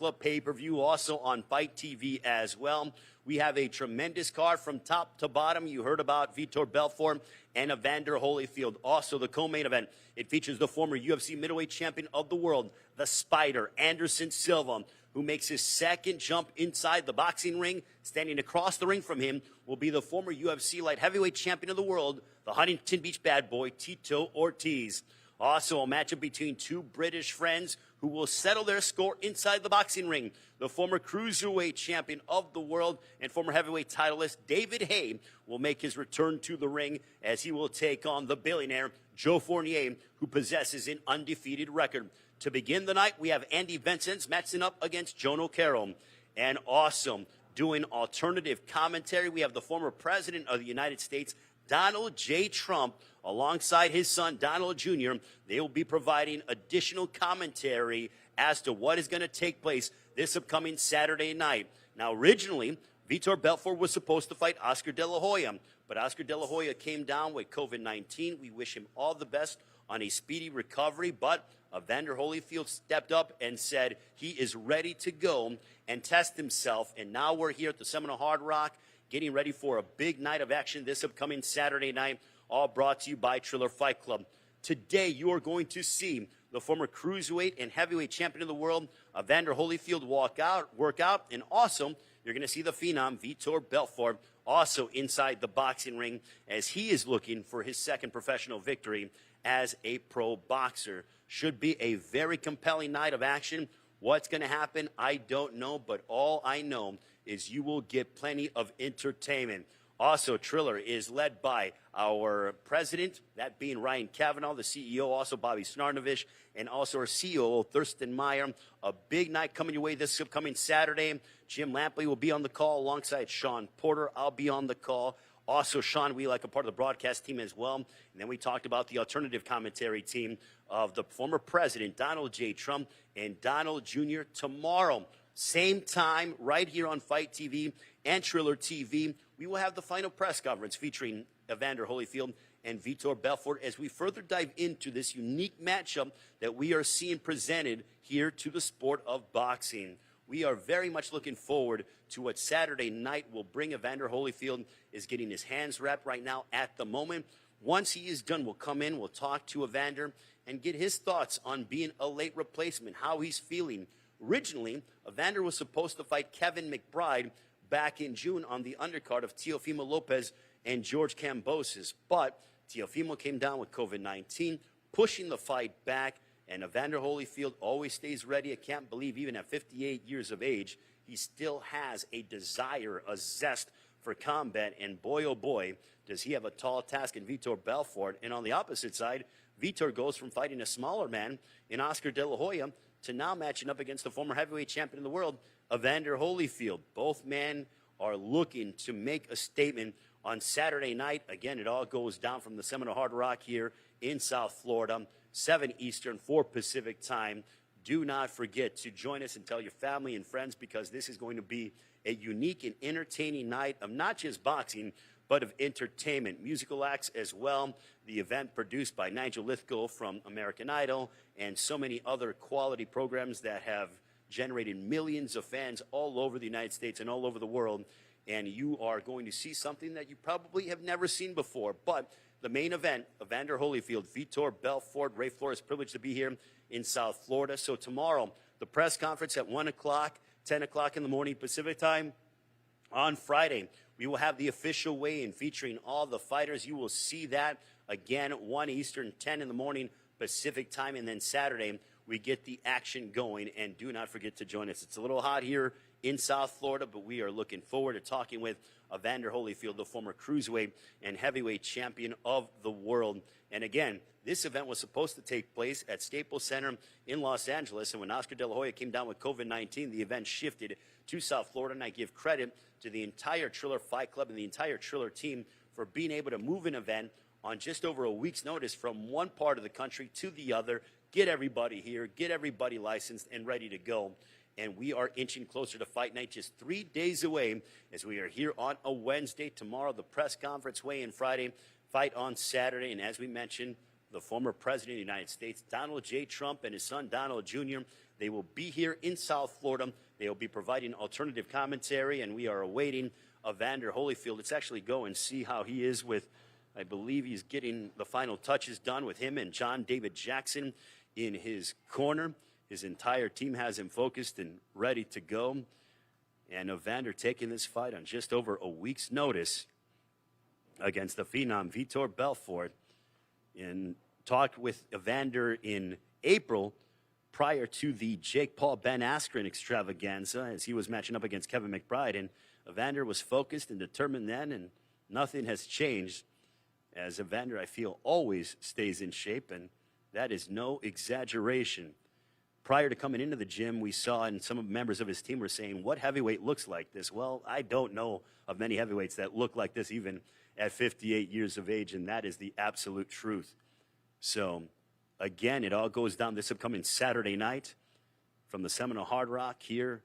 Club pay-per-view, also on Fight TV as well. We have a tremendous card from top to bottom. You heard about Vitor Belfort and Evander Holyfield. Also, the co-main event, it features the former UFC middleweight champion of the world, the Spider, Anderson Silva, who makes his second jump inside the boxing ring. Standing across the ring from him will be the former UFC light heavyweight champion of the world, the Huntington Beach bad boy, Tito Ortiz. Also, a matchup between two British friends who will settle their score inside the boxing ring. The former cruiserweight champion of the world and former heavyweight titleist David Haye will make his return to the ring as he will take on the billionaire Joe Fournier, who possesses an undefeated record. To begin the night, we have Andy Vincent's matching up against Joan O'Carroll. And awesome, doing alternative commentary, we have the former president of the United States, Donald J. Trump, alongside his son, Donald Jr. They will be providing additional commentary as to what is going to take place this upcoming Saturday night. Now, originally, Vitor Belfort was supposed to fight Oscar De La Hoya, but Oscar De La Hoya came down with COVID-19. We wish him all the best on a speedy recovery, but Evander Holyfield stepped up and said he is ready to go and test himself, and now we're here at the Seminole Hard Rock getting ready for a big night of action this upcoming Saturday night, all brought to you by Triller Fight Club. Today, you are going to see the former cruiserweight and heavyweight champion of the world, Evander Holyfield, work out, and also, you're going to see the phenom, Vitor Belfort, also inside the boxing ring as he is looking for his second professional victory as a pro boxer. Should be a very compelling night of action. What's going to happen, I don't know, but all I know is you will get plenty of entertainment. Also, Triller is led by our president, that being Ryan Kavanaugh, the CEO, also Bobby Snarnovich, and also our COO, Thurston Meyer. A big night coming your way this upcoming Saturday. Jim Lampley will be on the call alongside Sean Porter. I'll be on the call. Also, Sean Wheelock, a part of the broadcast team as well. And then we talked about the alternative commentary team of the former president, Donald J. Trump, and Donald Jr. tomorrow. Same time, right here on Fight TV and Triller TV, we will have the final press conference featuring Evander Holyfield and Vitor Belfort as we further dive into this unique matchup that we are seeing presented here to the sport of boxing. We are very much looking forward to what Saturday night will bring. Evander Holyfield is getting his hands wrapped right now at the moment. Once he is done, we'll come in, we'll talk to Evander and get his thoughts on being a late replacement, how he's feeling. Originally, Evander was supposed to fight Kevin McBride back in June on the undercard of Teofimo Lopez and George Kambosos, but Teofimo came down with COVID-19, pushing the fight back, and Evander Holyfield always stays ready. I can't believe even at 58 years of age, he still has a desire, a zest for combat, and boy, oh boy, does he have a tall task in Vitor Belfort. And on the opposite side, Vitor goes from fighting a smaller man in Oscar De La Hoya to now matching up against the former heavyweight champion of the world, Evander Holyfield. Both men are looking to make a statement on Saturday night. Again, it all goes down from the Seminole Hard Rock here in South Florida, 7 Eastern, 4 Pacific time. Do not forget to join us and tell your family and friends, because this is going to be a unique and entertaining night of not just boxing, but of entertainment, musical acts as well. The event produced by Nigel Lithgow from American Idol and so many other quality programs that have generated millions of fans all over the United States and all over the world. And you are going to see something that you probably have never seen before. But the main event, Evander Holyfield, Vitor Belfort, Ray Flores, privileged to be here in South Florida. So tomorrow, the press conference at 1 o'clock, 10 o'clock in the morning Pacific time. On Friday, we will have the official weigh-in featuring all the fighters. You will see that again, 1 Eastern, 10 in the morning Pacific time. And then Saturday, we get the action going. And do not forget to join us. It's a little hot here in South Florida, but we are looking forward to talking with Evander Holyfield, the former cruiserweight and heavyweight champion of the world. And again, this event was supposed to take place at Staples Center in Los Angeles, and when Oscar De La Hoya came down with COVID-19, the event shifted to South Florida, and I give credit to the entire Triller Fight Club and the entire Triller team for being able to move an event on just over a week's notice from one part of the country to the other, get everybody here, get everybody licensed and ready to go. And we are inching closer to fight night, just 3 days away, as we are here on a Wednesday. Tomorrow, the press conference, weigh-in Friday, fight on Saturday. And as we mentioned, the former president of the United States, Donald J. Trump, and his son, Donald Jr., They will be here in South Florida. They will be providing alternative commentary, and we are awaiting Evander Holyfield. Let's actually go and see how he is with, I believe he's getting the final touches done with him and John David Jackson in his corner. His entire team has him focused and ready to go. And Evander taking this fight on just over a week's notice against the phenom Vitor Belfort. And talked with Evander in April prior to the Jake Paul Ben Askren extravaganza as he was matching up against Kevin McBride. And Evander was focused and determined then, and nothing has changed, as Evander, I feel, always stays in shape, and that is no exaggeration. Prior to coming into the gym, we saw, and some members of his team were saying, what heavyweight looks like this? Well, I don't know of many heavyweights that look like this even at 58 years of age, and that is the absolute truth. So, again, it all goes down this upcoming Saturday night from the Seminole Hard Rock here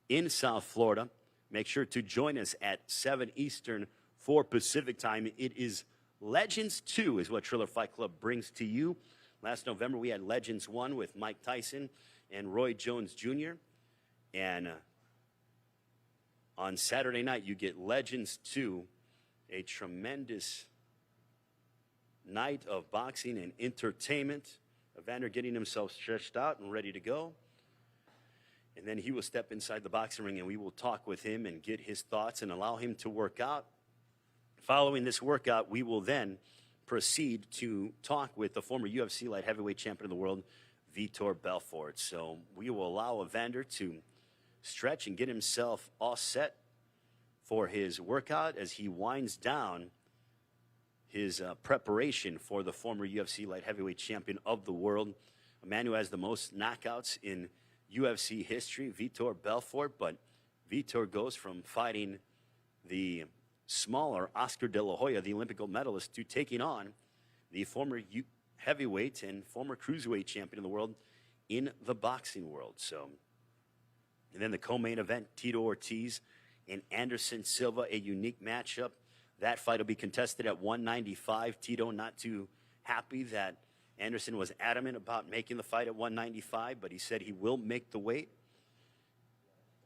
in South Florida. Make sure to join us at 7 Eastern, 4 Pacific time. It is Legends 2 is what Triller Fight Club brings to you. Last November, we had Legends 1 with Mike Tyson and Roy Jones Jr. And on Saturday night, you get Legends 2, a tremendous night of boxing and entertainment. Evander getting himself stretched out and ready to go. And then he will step inside the boxing ring and we will talk with him and get his thoughts and allow him to work out. Following this workout, we will then proceed to talk with the former UFC light heavyweight champion of the world, Vitor Belfort. So we will allow Evander to stretch and get himself all set for his workout as he winds down his preparation for the former UFC light heavyweight champion of the world, a man who has the most knockouts in UFC history, Vitor Belfort. But Vitor goes from fighting the smaller Oscar De La Hoya, the Olympic gold medalist, to taking on the former heavyweight and former cruiserweight champion of the world in the boxing world. So, and then the co-main event, Tito Ortiz and Anderson Silva, a unique matchup. That fight will be contested at 195. Tito not too happy that Anderson was adamant about making the fight at 195, but he said he will make the weight.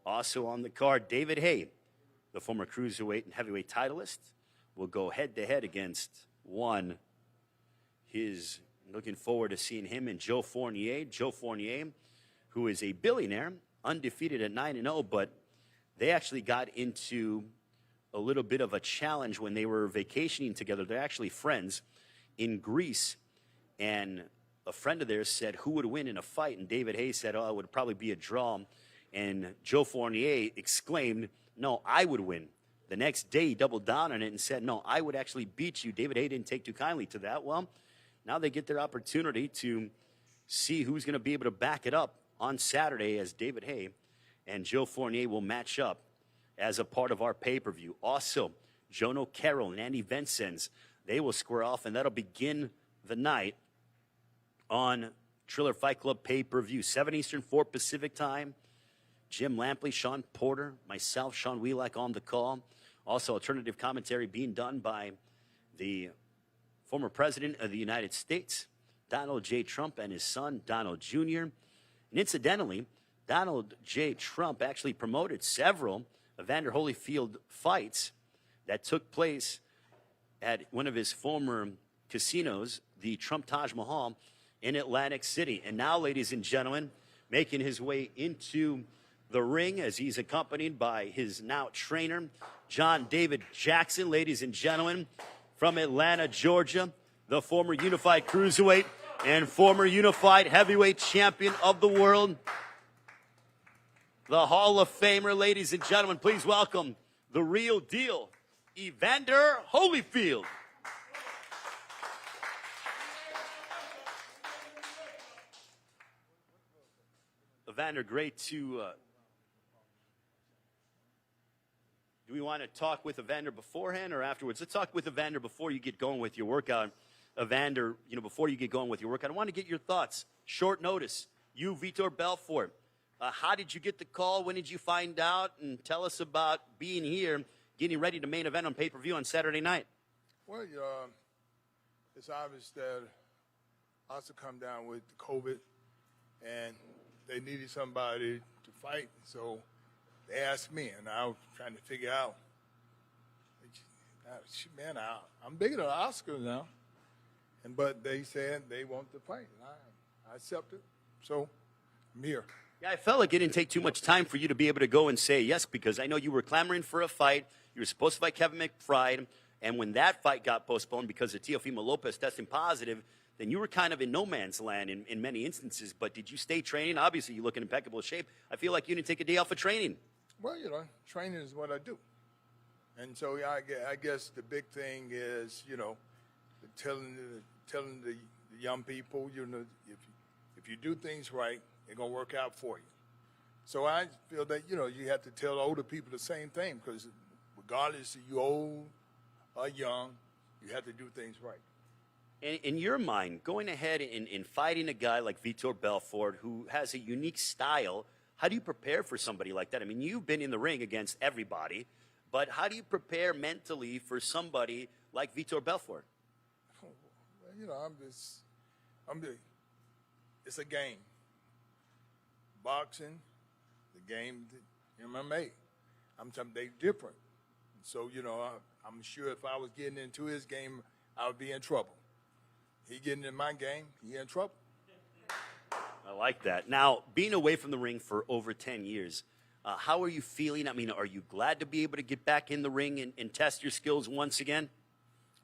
Also on the card, David Haye, the former cruiserweight and heavyweight titleist, will go head-to-head against one. Looking forward to seeing him and Joe Fournier. Joe Fournier, who is a billionaire, undefeated at 9-0, but they actually got into a little bit of a challenge when they were vacationing together. They're actually friends in Greece, and a friend of theirs said who would win in a fight, and David Haye said, oh, it would probably be a draw, and Joe Fournier exclaimed, no, I would win. The next day, he doubled down on it and said, no, I would actually beat you. David Haye didn't take too kindly to that. Well, now they get their opportunity to see who's going to be able to back it up on Saturday, as David Haye and Joe Fournier will match up as a part of our pay-per-view. Also, Jono Carroll and Andy Vincenz, they will square off, and that'll begin the night on Triller Fight Club pay-per-view. 7 Eastern, 4 Pacific time. Jim Lampley, Sean Porter, myself, Sean Wheelock on the call. Also, alternative commentary being done by the former president of the United States, Donald J. Trump, and his son, Donald Jr. And incidentally, Donald J. Trump actually promoted several Evander Holyfield fights that took place at one of his former casinos, the Trump Taj Mahal in Atlantic City. And now, ladies and gentlemen, making his way into the ring as he's accompanied by his now trainer, John David Jackson. Ladies and gentlemen, from Atlanta, Georgia, the former unified cruiserweight and former unified heavyweight champion of the world, the Hall of Famer. Ladies and gentlemen, please welcome the real deal, Evander Holyfield. Evander, great to... do we want to talk with Evander beforehand or afterwards? Let's talk with Evander before you get going with your workout. Evander, before you get going with your workout, I want to get your thoughts. Short notice. You, Vitor Belfort, how did you get the call? When did you find out? And tell us about being here, getting ready to main event on pay-per-view on Saturday night. Well, it's obvious that I also come down with COVID, and they needed somebody to fight, so they asked me, and I was trying to figure out. Man, I'm bigger than Oscar now, but they said they want to fight, and I accepted. So I'm here. Yeah, I felt like it didn't take too much time for you to be able to go and say yes, because I know you were clamoring for a fight. You were supposed to fight Kevin McBride, and when that fight got postponed because of Teofimo Lopez testing positive, then you were kind of in no man's land in many instances. But did you stay training? Obviously, you look in impeccable shape. I feel like you didn't take a day off of training. Well, training is what I do. And so I guess the big thing is, telling the young people, if you do things right, they're going to work out for you. So I feel that, you have to tell older people the same thing, because regardless of you old or young, you have to do things right. In your mind, going ahead and fighting a guy like Vitor Belfort, who has a unique style, how do you prepare for somebody like that? I mean, you've been in the ring against everybody, but how do you prepare mentally for somebody like Vitor Belfort? Well, it's a game. Boxing, the game, MMA. I'm telling you, they're different. So, I'm sure if I was getting into his game, I would be in trouble. He getting in my game, he in trouble. I like that. Now, being away from the ring for over 10 years, how are you feeling? I mean, are you glad to be able to get back in the ring and test your skills once again?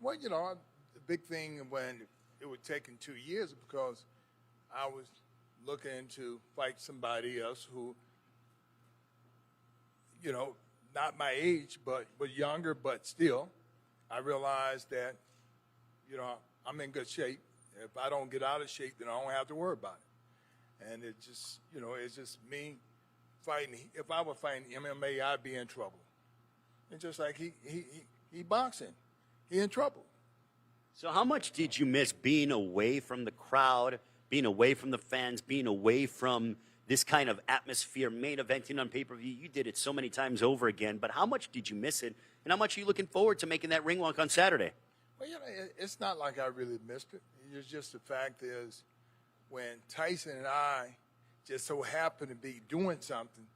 Well, the big thing when it was taking 2 years because I was looking to fight somebody else who, not my age, but younger, but still, I realized that, I'm in good shape. If I don't get out of shape, then I don't have to worry about it. And it just, it's just me fighting. If I were fighting MMA, I'd be in trouble. And just like he boxing, he in trouble. So how much did you miss being away from the crowd, being away from the fans, being away from this kind of atmosphere, main eventing on pay-per-view? You did it so many times over again, but how much did you miss it? And how much are you looking forward to making that ring walk on Saturday? Well, it's not like I really missed it. It's just the fact is when Tyson and I just so happened to be doing something,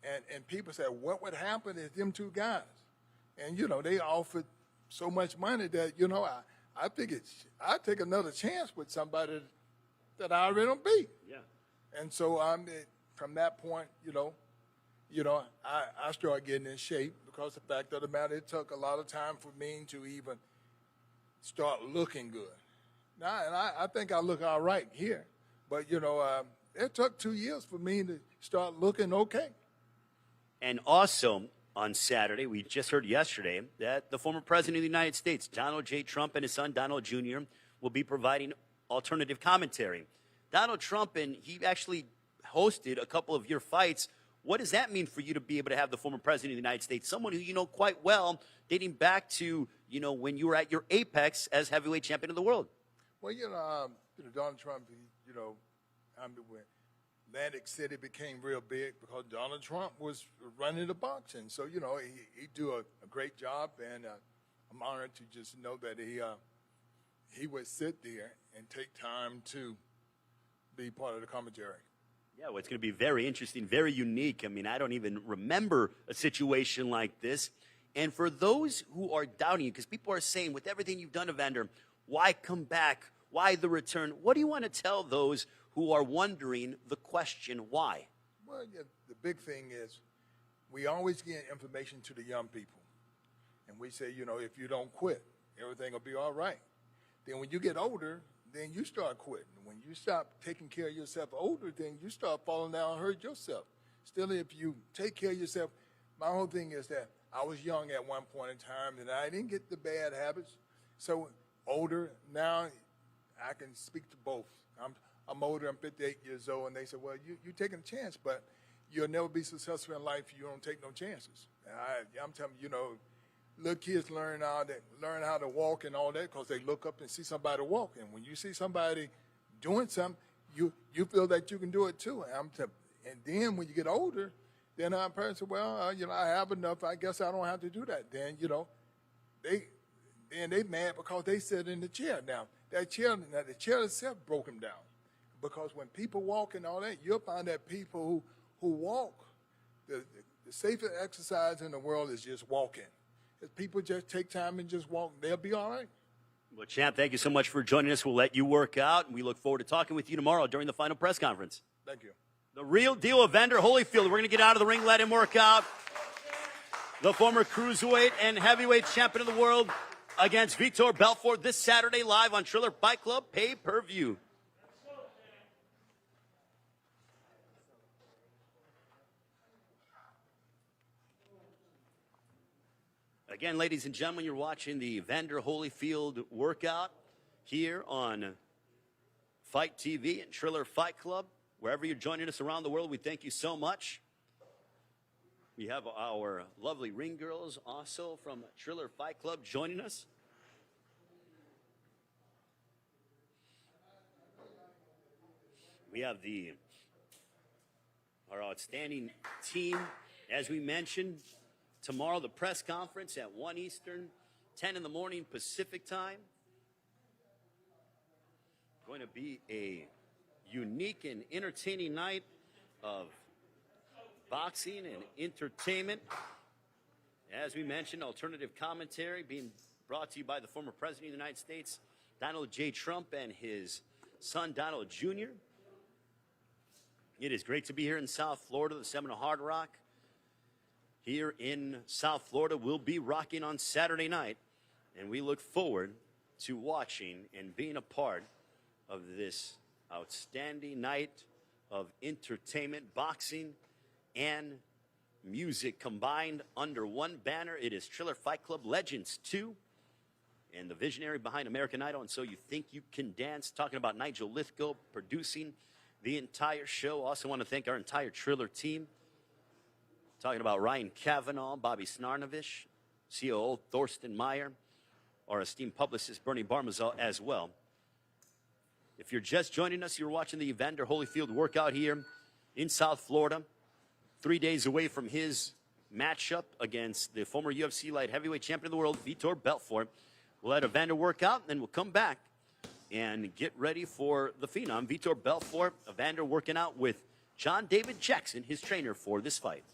and people said, what would happen if them two guys? And, they offered so much money that, I figured I'd take another chance with somebody that I already don't beat. Yeah. And so from that point, I started getting in shape because the fact of the matter, it took a lot of time for me to even start looking good. Now, and I think I look all right here, but it took 2 years for me to start looking okay. And also on Saturday, we just heard yesterday that the former president of the United States, Donald J. Trump, and his son Donald Jr. will be providing alternative commentary. Donald Trump, and he actually hosted a couple of your fights. What does that mean for you to be able to have the former president of the United States, someone who you know quite well, dating back to, when you were at your apex as heavyweight champion of the world? Well, Donald Trump, when Atlantic City became real big because Donald Trump was running the boxing. So, he do a great job, and I'm honored to just know that he would sit there and take time to be part of the commentary. Yeah, well, it's going to be very interesting, very unique. I mean, I don't even remember a situation like this. And for those who are doubting you, because people are saying, with everything you've done, Evander, why come back? Why the return? What do you want to tell those who are wondering the question, why? Well, the big thing is we always get information to the young people. And we say, if you don't quit, everything will be all right. Then when you get older, then you start quitting. When you stop taking care of yourself older, then you start falling down and hurt yourself. Still, if you take care of yourself, my whole thing is that I was young at one point in time, and I didn't get the bad habits. So older, now I can speak to both. I'm older, I'm 58 years old, and they say, well, you're taking a chance, but you'll never be successful in life if you don't take no chances. And I'm telling you, little kids learn how to walk and all that because they look up and see somebody walk. And when you see somebody doing something, you feel that you can do it too. And then when you get older, then our parents say, well, I have enough. I guess I don't have to do that. Then, they mad because they sit in the chair. Now, the chair itself broke them down. Because when people walk and all that, you'll find that people who walk, the safest exercise in the world is just walking. If people just take time and just walk, they'll be all right. Well, Champ, thank you so much for joining us. We'll let you work out, and we look forward to talking with you tomorrow during the final press conference. Thank you. The real deal, Evander Holyfield. We're going to get out of the ring, let him work out. The former cruiserweight and heavyweight champion of the world against Vitor Belfort this Saturday live on Triller Fight Club pay-per-view. Again, ladies and gentlemen, you're watching the Evander Holyfield workout here on Fight TV and Triller Fight Club. Wherever you're joining us around the world, we thank you so much. We have our lovely ring girls also from Triller Fight Club joining us. We have our outstanding team, as we mentioned. Tomorrow, the press conference at 1 Eastern, 10 in the morning Pacific time. Going to be a unique and entertaining night of boxing and entertainment. As we mentioned, alternative commentary being brought to you by the former President of the United States, Donald J. Trump, and his son, Donald Jr. It is great to be here in South Florida, the Seminole Hard Rock. Here in South Florida, we'll be rocking on Saturday night, and we look forward to watching and being a part of this outstanding night of entertainment, boxing, and music combined under one banner. It is Triller Fight Club Legends 2 and the visionary behind American Idol, and So You Think You Can Dance, talking about Nigel Lithgow producing the entire show. Also want to thank our entire Triller team. Talking about Ryan Kavanaugh, Bobby Snarnovich, COO Thorsten Meyer, our esteemed publicist Bernie Barmazel as well. If you're just joining us, you're watching the Evander Holyfield workout here in South Florida, 3 days away from his matchup against the former UFC light heavyweight champion of the world, Vitor Belfort. We'll let Evander work out, and then we'll come back and get ready for the Phenom, Vitor Belfort. Evander working out with John David Jackson, his trainer for this fight.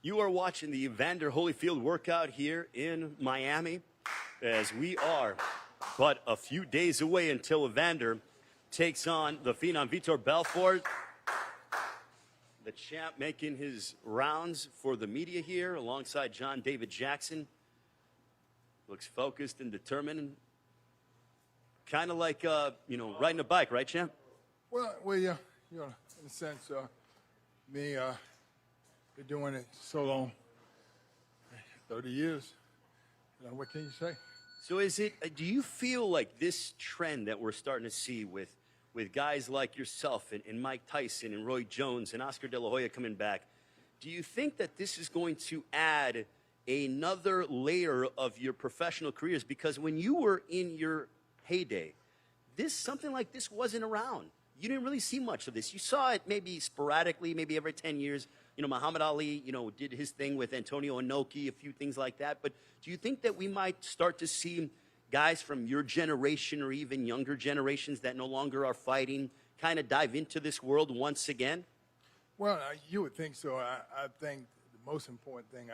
You are watching the Evander Holyfield workout here in Miami, as we are but a few days away until Evander takes on the phenom Vitor Belfort. The champ making his rounds for the media here alongside John David Jackson. Looks focused and determined. Kind of like, riding a bike, right, champ? Well, yeah, in a sense, me, been doing it so long, 30 years. What can you say? So do you feel like this trend that we're starting to see with guys like yourself and Mike Tyson and Roy Jones and Oscar De La Hoya coming back, do you think that this is going to add another layer of your professional careers? Because when you were in your heyday, something like this wasn't around. You didn't really see much of this. You saw it maybe sporadically, maybe every 10 years. Muhammad Ali, did his thing with Antonio Inoki, a few things like that. But do you think that we might start to see guys from your generation or even younger generations that no longer are fighting kind of dive into this world once again? Well, you would think so. I think the most important thing,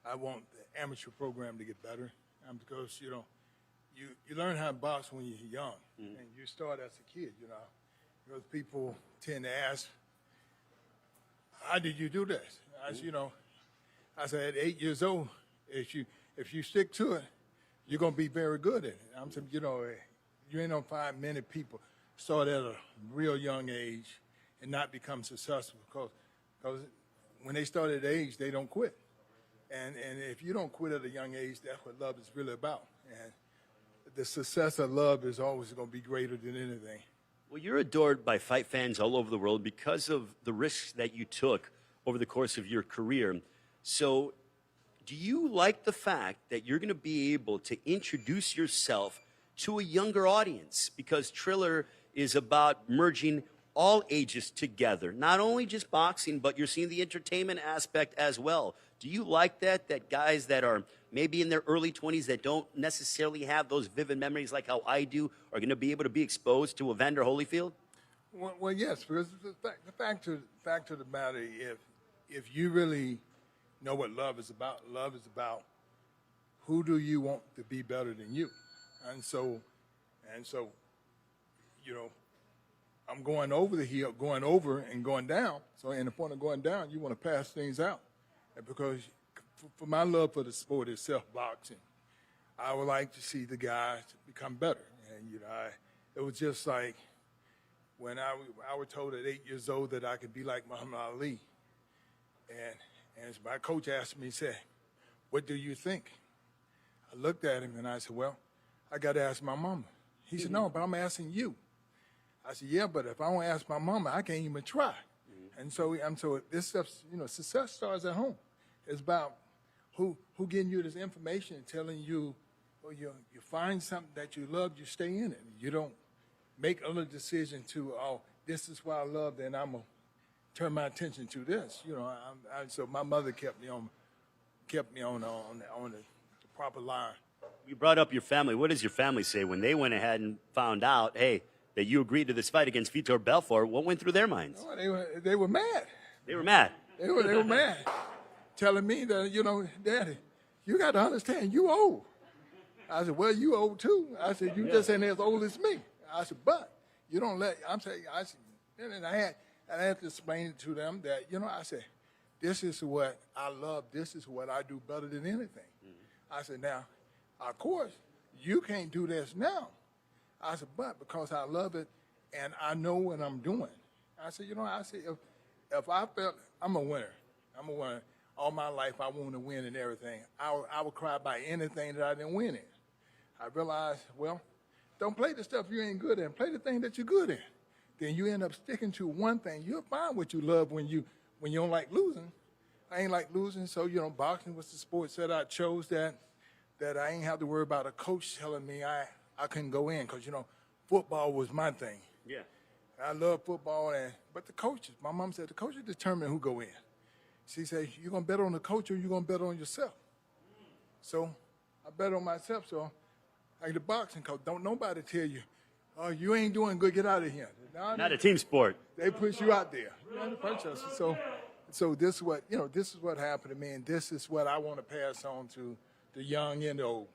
I want the amateur program to get better because, you learn how to box when you're young, and you start as a kid, Because people tend to ask, how did you do this? I said, at 8 years old, if you stick to it, you're going to be very good at it. I'm saying, you ain't gonna find many people start at a real young age and not become successful because when they start at age, they don't quit. And if you don't quit at a young age, that's what love is really about. And the success of love is always going to be greater than anything. Well, you're adored by fight fans all over the world because of the risks that you took over the course of your career. So do you like the fact that you're going to be able to introduce yourself to a younger audience? Because Triller is about merging all ages together, not only just boxing, but you're seeing the entertainment aspect as well. Do you like that guys that are maybe in their early 20s that don't necessarily have those vivid memories like how I do are going to be able to be exposed to Evander Holyfield? Well, yes, because the fact of the matter, if you really know what love is about who do you want to be better than you? And so, I'm going over the hill, going over and going down. So in the point of going down, you want to pass things out. And because for my love for the sport itself, boxing, I would like to see the guys become better. And, it was just like when I was told at 8 years old that I could be like Muhammad Ali. And my coach asked me, he said, what do you think? I looked at him and I said, well, I got to ask my mama. He said, no, but I'm asking you. I said, yeah, but if I don't ask my mama, I can't even try. And so this stuff, success starts at home. It's about who getting you this information and telling you, you find something that you love, you stay in it. You don't make other decision to, this is what I love, then I'm going to turn my attention to this. So my mother kept me on the proper line. You brought up your family. What does your family say when they went ahead and found out, hey, that you agreed to this fight against Vitor Belfort? What went through their minds? Oh, they were mad. They were mad. They were mad, telling me that, Daddy, you got to understand, you old. I said, well, you old too. I said, you just ain't as old as me. I said, but you don't let. I said, and I had to explain it to them that, I said, this is what I love. This is what I do better than anything. I said, now, of course, you can't do this now. I said, but because I love it and I know what I'm doing. I said, if I felt I'm a winner, all my life I want to win and everything. I would cry by anything that I didn't win in. I realized, well, don't play the stuff you ain't good in. Play the thing that you're good in. Then you end up sticking to one thing. You'll find what you love when you don't like losing. I ain't like losing, so boxing was the sport that I chose that I ain't have to worry about a coach telling me I couldn't go in because football was my thing. Yeah. I love football, but the coaches, my mom said the coaches determine who go in. She said, you gonna bet on the coach or you gonna bet on yourself? So I bet on myself, so like the boxing coach, don't nobody tell you, oh, you ain't doing good, get out of here. Not a team sport. They push you out there. So So this is what, this is what happened to me, and this is what I want to pass on to the young and the old.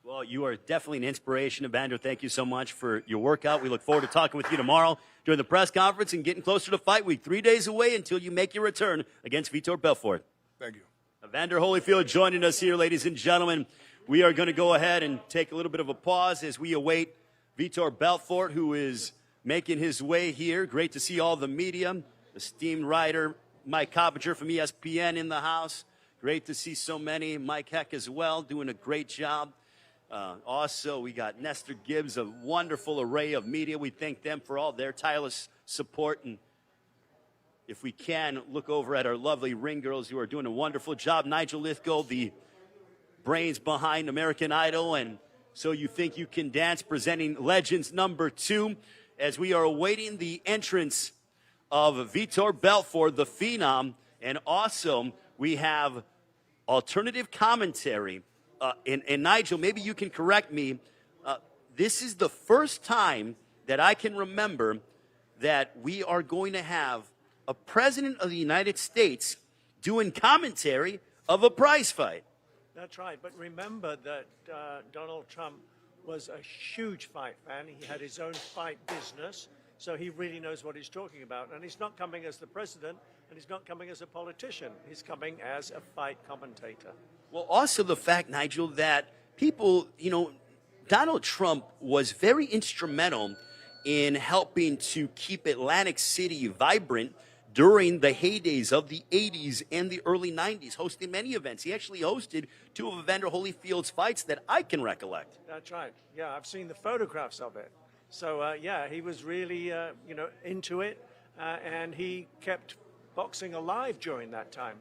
Well, you are definitely an inspiration, Evander. Thank you so much for your workout. We look forward to talking with you tomorrow during the press conference and getting closer to fight week. 3 days away until you make your return against Vitor Belfort. Thank you. Evander Holyfield joining us here, ladies and gentlemen. We are going to go ahead and take a little bit of a pause as we await Vitor Belfort, who is making his way here. Great to see all the media. Esteemed writer Mike Coppinger from ESPN in the house. Great to see so many. Mike Heck as well, doing a great job. Also, we got Nestor Gibbs, a wonderful array of media. We thank them for all their tireless support. And if we can, look over at our lovely ring girls who are doing a wonderful job. Nigel Lithgow, the brains behind American Idol, and So You Think You Can Dance, presenting Legends #2, as we are awaiting the entrance of Vitor Belfort, the Phenom, and also we have alternative commentary. And Nigel, maybe you can correct me. This is the first time that I can remember that we are going to have a president of the United States doing commentary of a prize fight. That's right. But remember that Donald Trump was a huge fight fan. He had his own fight business, so he really knows what he's talking about. And he's not coming as the president, and he's not coming as a politician. He's coming as a fight commentator. Well, also the fact, Nigel, that people, Donald Trump was very instrumental in helping to keep Atlantic City vibrant during the heydays of the 80s and the early 90s, hosting many events. He actually hosted 2 of Evander Holyfield's fights that I can recollect. That's right. Yeah, I've seen the photographs of it. So, he was really, into it, and he kept boxing alive during that time.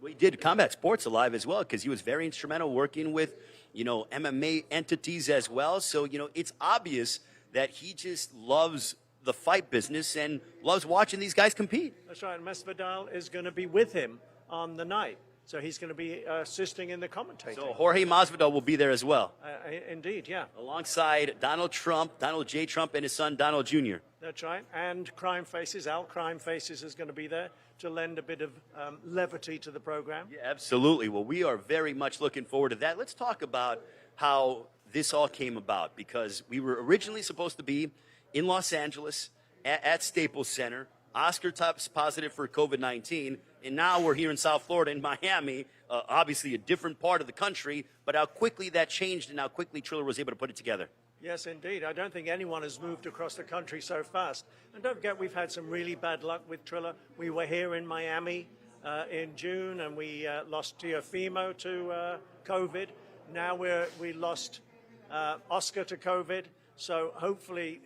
We did combat sports alive as well, because he was very instrumental working with, MMA entities as well. So, it's obvious that he just loves the fight business and loves watching these guys compete. That's right. And Masvidal is going to be with him on the night. So he's going to be assisting in the commentating. So Jorge Masvidal will be there as well. Indeed, yeah. Alongside Donald J. Trump, and his son, Donald Jr. That's right. And Crime Faces, Al Crime Faces is going to be there to lend a bit of levity to the program. Yeah, absolutely. Well, we are very much looking forward to that. Let's talk about how this all came about, because we were originally supposed to be in Los Angeles at Staples Center. Oscar tests positive for COVID-19, and now we're here in South Florida, in Miami, obviously a different part of the country, but how quickly that changed and how quickly Triller was able to put it together. Yes, indeed. I don't think anyone has moved across the country so fast. And don't forget, we've had some really bad luck with Triller. We were here in Miami in June, and we lost Teofimo to COVID. Now we lost Oscar to COVID. So hopefully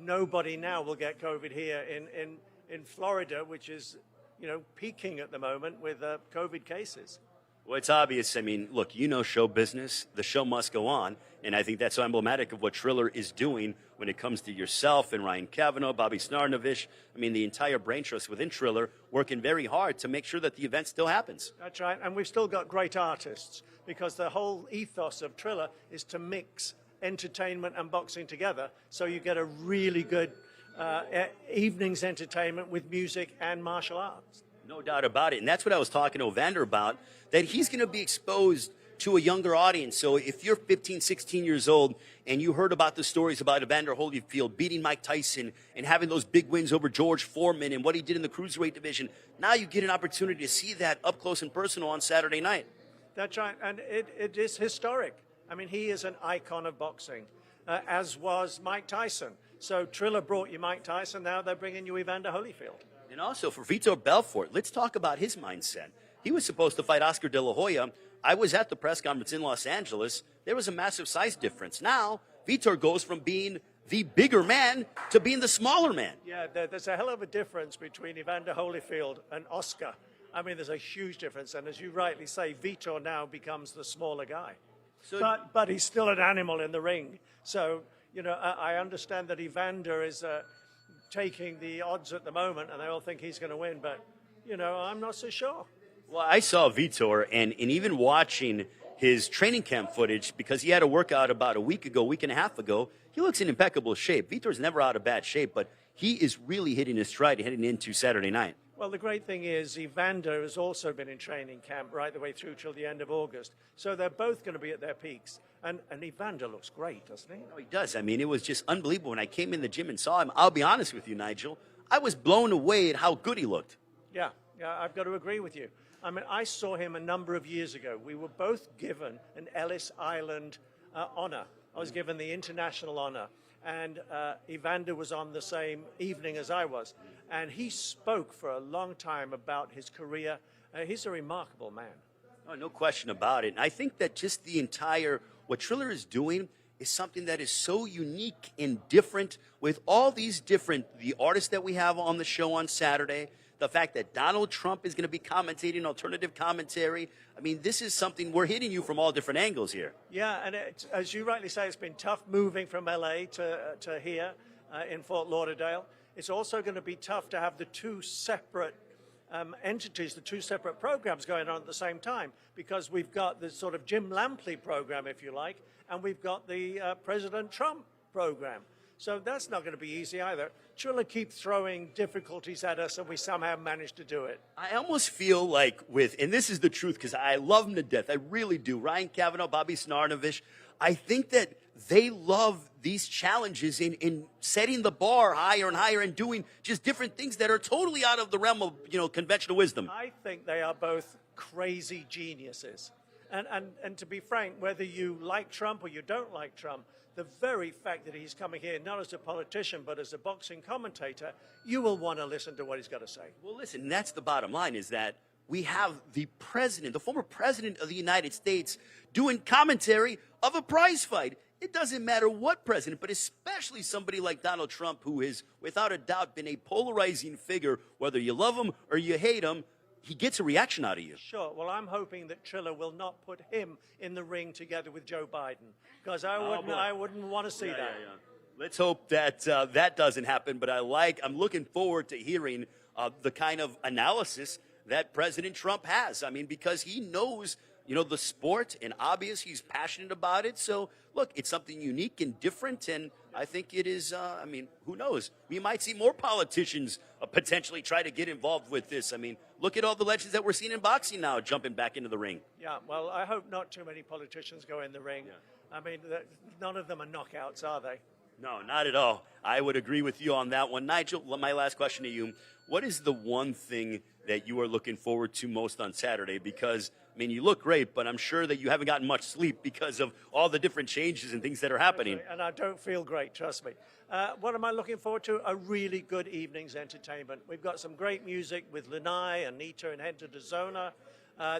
nobody now will get COVID here in Florida, which is, peaking at the moment with COVID cases. Well, it's obvious. I mean, look, show business. The show must go on. And I think that's so emblematic of what Triller is doing when it comes to yourself and Ryan Kavanaugh, Bobby Snarnovich. I mean, the entire brain trust within Triller working very hard to make sure that the event still happens. That's right. And we've still got great artists, because the whole ethos of Triller is to mix entertainment and boxing together, so you get a really good evening's entertainment with music and martial arts. No doubt about it. And that's what I was talking to Evander about, that he's going to be exposed to a younger audience. So if you're 15, 16 years old and you heard about the stories about Evander Holyfield beating Mike Tyson and having those big wins over George Foreman and what he did in the cruiserweight division, now you get an opportunity to see that up close and personal on Saturday night. That's right. And it is historic. I mean, he is an icon of boxing, as was Mike Tyson. So Triller brought you Mike Tyson. Now they're bringing you Evander Holyfield. And also for Vitor Belfort, let's talk about his mindset. He was supposed to fight Oscar De La Hoya. I was at the press conference in Los Angeles. There was a massive size difference. Now, Vitor goes from being the bigger man to being the smaller man. Yeah, there's a hell of a difference between Evander Holyfield and Oscar. I mean, there's a huge difference. And as you rightly say, Vitor now becomes the smaller guy. So, but he's still an animal in the ring. So, I understand that Evander is taking the odds at the moment, and they all think he's going to win. But, I'm not so sure. Well, I saw Vitor, and even watching his training camp footage, because he had a workout about a week and a half ago, he looks in impeccable shape. Vitor's never out of bad shape, but he is really hitting his stride heading into Saturday night. Well, the great thing is Evander has also been in training camp right the way through till the end of August. So they're both going to be at their peaks. And Evander looks great, doesn't he? No, he does. I mean, it was just unbelievable when I came in the gym and saw him. I'll be honest with you, Nigel. I was blown away at how good he looked. Yeah, I've got to agree with you. I mean, I saw him a number of years ago. We were both given an Ellis Island honor. I was given the international honor. And Evander was on the same evening as I was. And he spoke for a long time about his career. He's a remarkable man. Oh, no question about it. And I think that just the entire, what Triller is doing is something that is so unique and different with all these different, the artists that we have on the show on Saturday, the fact that Donald Trump is going to be commentating alternative commentary. I mean, this is something, we're hitting you from all different angles here. Yeah, and as you rightly say, it's been tough moving from LA to here in Fort Lauderdale. It's also going to be tough to have the two separate entities, the two separate programs going on at the same time, because we've got the sort of Jim Lampley program, if you like, and we've got the President Trump program. So that's not going to be easy either. Triller keep throwing difficulties at us, and we somehow manage to do it. I almost feel like and this is the truth, because I love them to death. I really do. Ryan Kavanaugh, Bobby Snarnovich. I think that they love these challenges in setting the bar higher and higher and doing just different things that are totally out of the realm of, conventional wisdom. I think they are both crazy geniuses. And to be frank, whether you like Trump or you don't like Trump, the very fact that he's coming here not as a politician but as a boxing commentator, you will want to listen to what he's got to say. Well, listen, that's the bottom line, is that we have the president, the former president of the United States, doing commentary of a prize fight. It doesn't matter what president, but especially somebody like Donald Trump, who has, without a doubt, been a polarizing figure. Whether you love him or you hate him, he gets a reaction out of you. Sure. Well, I'm hoping that Triller will not put him in the ring together with Joe Biden, because I wouldn't want to see that. Yeah. Let's hope that that doesn't happen. But I'm looking forward to hearing the kind of analysis that President Trump has. I mean, because he knows, the sport, and obvious he's passionate about it. So, look, it's something unique and different, and I think it is, who knows? We might see more politicians potentially try to get involved with this. I mean, look at all the legends that we're seeing in boxing now jumping back into the ring. Yeah, well, I hope not too many politicians go in the ring. Yeah. I mean, none of them are knockouts, are they? No, not at all. I would agree with you on that one. Nigel, my last question to you. What is the one thing that you are looking forward to most on Saturday? Because, you look great, but I'm sure that you haven't gotten much sleep because of all the different changes and things that are happening. And I don't feel great, trust me. What am I looking forward to? A really good evening's entertainment. We've got some great music with Lanai, Anita, and Hector DeZona.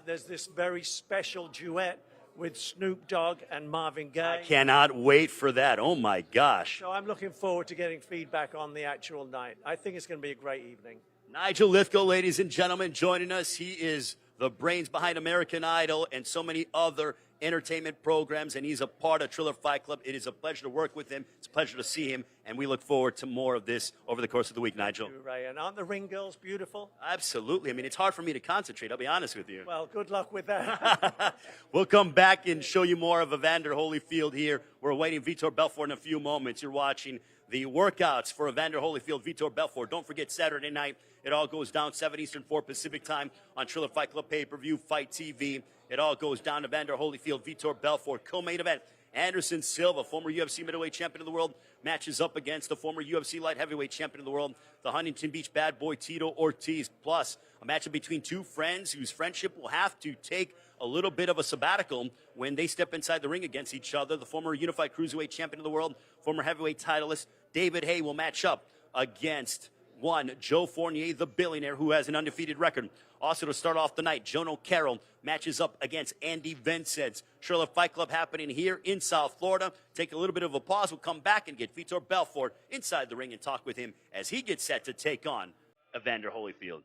There's this very special duet with Snoop Dogg and Marvin Gaye. I cannot wait for that. Oh, my gosh. So I'm looking forward to getting feedback on the actual night. I think it's going to be a great evening. Nigel Lithgow, ladies and gentlemen, joining us. He is the brains behind American Idol and so many other entertainment programs, and he's a part of Triller Fight Club. It is a pleasure to work with him. It's a pleasure to see him, and we look forward to more of this over the course of the week, Nigel. Thank you, Ray. And aren't the ring girls beautiful? Absolutely. It's hard for me to concentrate, I'll be honest with you. Well, good luck with that. We'll come back and show you more of Evander Holyfield here. We're awaiting Vitor Belfort in a few moments. You're watching the workouts for Evander Holyfield, Vitor Belfort. Don't forget Saturday night. It all goes down 7 Eastern, 4 Pacific time on Triller Fight Club pay-per-view, Fight TV. It all goes down to Evander Holyfield, Vitor Belfort, co-main event. Anderson Silva, former UFC middleweight champion of the world, matches up against the former UFC light heavyweight champion of the world, the Huntington Beach bad boy Tito Ortiz. Plus, a matchup between two friends whose friendship will have to take a little bit of a sabbatical when they step inside the ring against each other. The former unified cruiserweight champion of the world, former heavyweight titleist David Haye will match up against one Joe Fournier, the billionaire, who has an undefeated record. Also to start off the night, Joan O'Carroll matches up against Andy Vincent. Triller Fight Club happening here in South Florida. Take a little bit of a pause. We'll come back and get Vitor Belfort inside the ring and talk with him as he gets set to take on Evander Holyfield.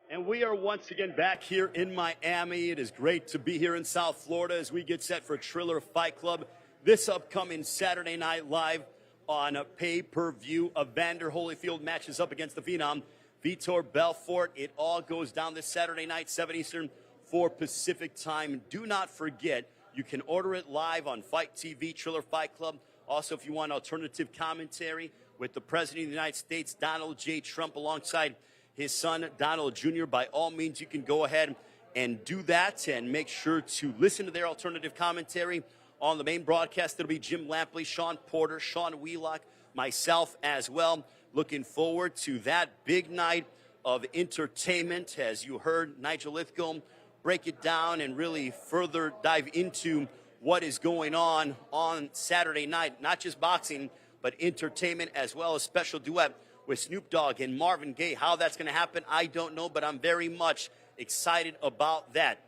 And we are once again back here in Miami. It is great to be here in South Florida as we get set for Triller Fight Club this upcoming Saturday night live on pay-per-view. Evander Holyfield matches up against the Phenom, Vitor Belfort. It all goes down this Saturday night, 7 Eastern, 4 Pacific time. Do not forget, you can order it live on Fight TV, Triller Fight Club. Also, if you want alternative commentary with the President of the United States, Donald J. Trump, alongside his son, Donald Jr., by all means, you can go ahead and do that and make sure to listen to their alternative commentary on the main broadcast. It'll be Jim Lampley, Sean Porter, Sean Wheelock, myself as well. Looking forward to that big night of entertainment. As you heard Nigel Lithgow break it down and really further dive into what is going on Saturday night. Not just boxing, but entertainment as well as special duet with Snoop Dogg and Marvin Gaye. How that's going to happen, I don't know, but I'm very much excited about that.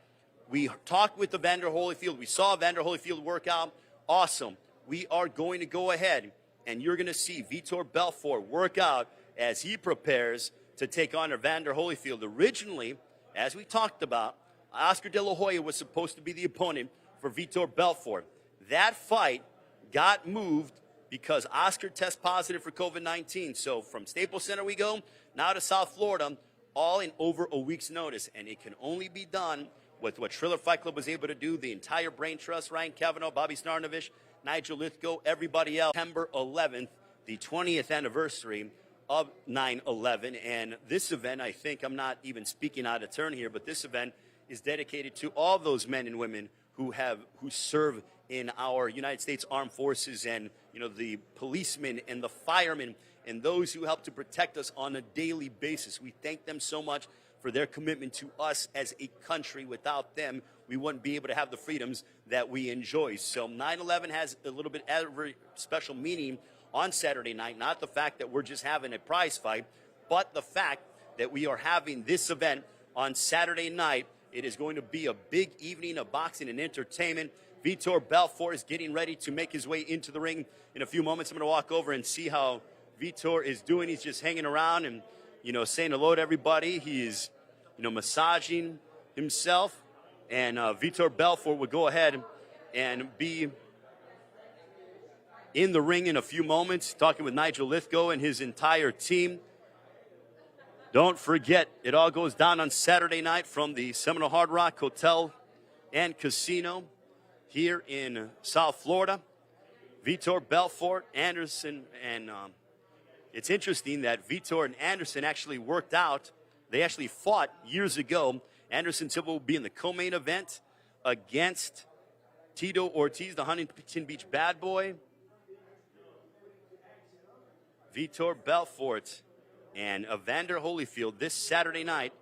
We talked with Evander Holyfield. We saw Evander Holyfield work out. Awesome. We are going to go ahead, and you're going to see Vitor Belfort work out as he prepares to take on Evander Holyfield. Originally, as we talked about, Oscar De La Hoya was supposed to be the opponent for Vitor Belfort. That fight got moved because Oscar tests positive for COVID-19. So from Staples Center we go, now to South Florida, all in over a week's notice. And it can only be done with what Triller Fight Club was able to do, the entire Brain Trust, Ryan Kavanaugh, Bobby Snarnovich, Nigel Lithgow, everybody else. September 11th, the 20th anniversary of 9/11. And this event, I think, I'm not even speaking out of turn here, but this event is dedicated to all those men and women who serve in our United States Armed Forces, and the policemen and the firemen and those who help to protect us on a daily basis. We thank them so much for their commitment to us as a country. Without them, we wouldn't be able to have the freedoms that we enjoy. So 9/11 has a little bit of a special meaning on Saturday night, not the fact that we're just having a prize fight, but the fact that we are having this event on Saturday night. It is going to be a big evening of boxing and entertainment. Vitor Belfort is getting ready to make his way into the ring in a few moments. I'm going to walk over and see how Vitor is doing. He's just hanging around and, saying hello to everybody. He is, massaging himself. And Vitor Belfort would go ahead and be in the ring in a few moments, talking with Nigel Lithgow and his entire team. Don't forget, it all goes down on Saturday night from the Seminole Hard Rock Hotel and Casino here in South Florida. Vitor Belfort, Anderson, and it's interesting that Vitor and Anderson actually worked out. They actually fought years ago. Anderson Silva will be in the co-main event against Tito Ortiz, the Huntington Beach bad boy. Vitor Belfort and Evander Holyfield this Saturday night